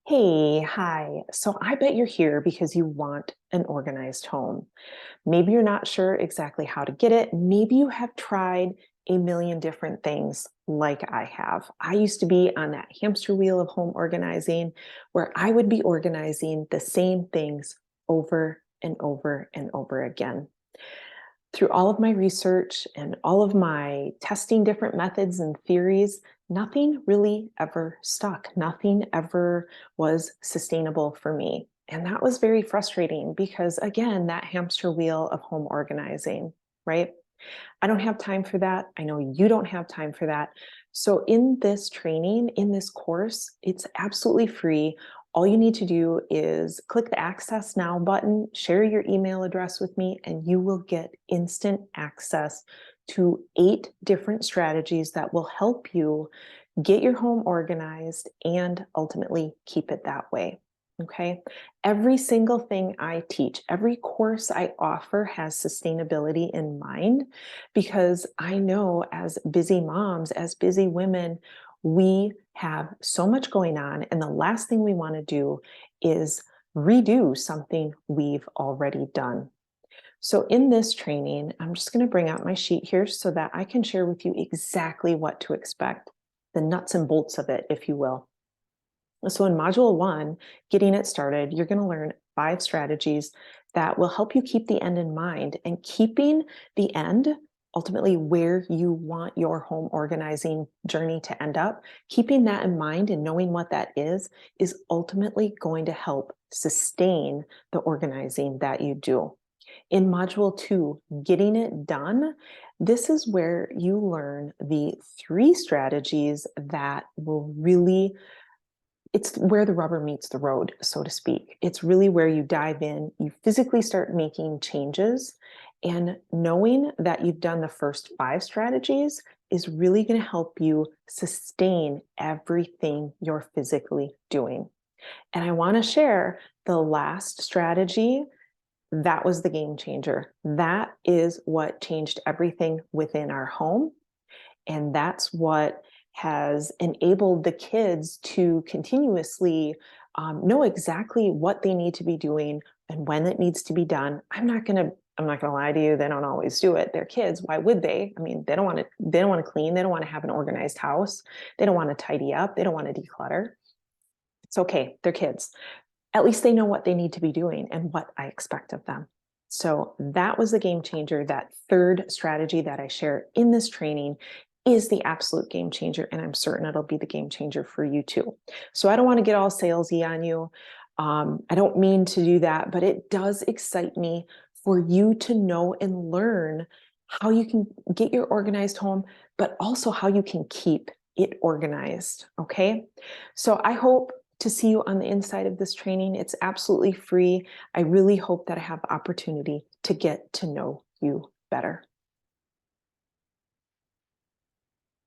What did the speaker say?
Hi. So I bet you're here because you want an organized home. Maybe you're not sure exactly how to get it. Maybe you have tried a million different things like I have. I used to be on that hamster wheel of home organizing where I would be organizing the same things over and over and over again. Through all of my research and all of my testing different methods and theories, nothing really ever stuck. Nothing ever was sustainable for me. And that was very frustrating because, again, that hamster wheel of home organizing, right? I don't have time for that. I know you don't have time for that. So, in this training, in this course, it's absolutely free. All you need to do is click the Access Now button, share your email address with me, and you will get instant access to 8 different strategies that will help you get your home organized and ultimately keep it that way. Okay. Every single thing I teach, every course I offer has sustainability in mind because I know as busy moms, as busy women, we have so much going on. And the last thing we want to do is redo something we've already done. So, in this training, I'm just going to bring out my sheet here so that I can share with you exactly what to expect, the nuts and bolts of it, if you will. So, in module 1, getting it started, you're going to learn 5 strategies that will help you keep the end in mind. And keeping the end, ultimately where you want your home organizing journey to end up, keeping that in mind and knowing what that is ultimately going to help sustain the organizing that you do. In module 2, getting it done, this is where you learn the 3 strategies that will really, it's where the rubber meets the road, so to speak. It's really where you dive in, you physically start making changes, and knowing that you've done the first 5 strategies is really going to help you sustain everything you're physically doing. And I want to share the last strategy. That was the game changer. That is what changed everything within our home. And that's what has enabled the kids to continuously know exactly what they need to be doing and when it needs to be done. I'm not gonna lie to you, they don't always do it. They're kids. Why would they? I mean, they don't want to clean, they don't want to have an organized house, they don't want to tidy up, they don't want to declutter. It's okay, they're kids. At least they know what they need to be doing and what I expect of them. So that was the game changer. That third strategy that I share in this training is the absolute game changer. And I'm certain it'll be the game changer for you too. So I don't want to get all salesy on you. I don't mean to do that, but it does excite me for you to know and learn how you can get your organized home, but also how you can keep it organized. Okay. So I hope to see you on the inside of this training. It's absolutely free. I really hope that I have the opportunity to get to know you better.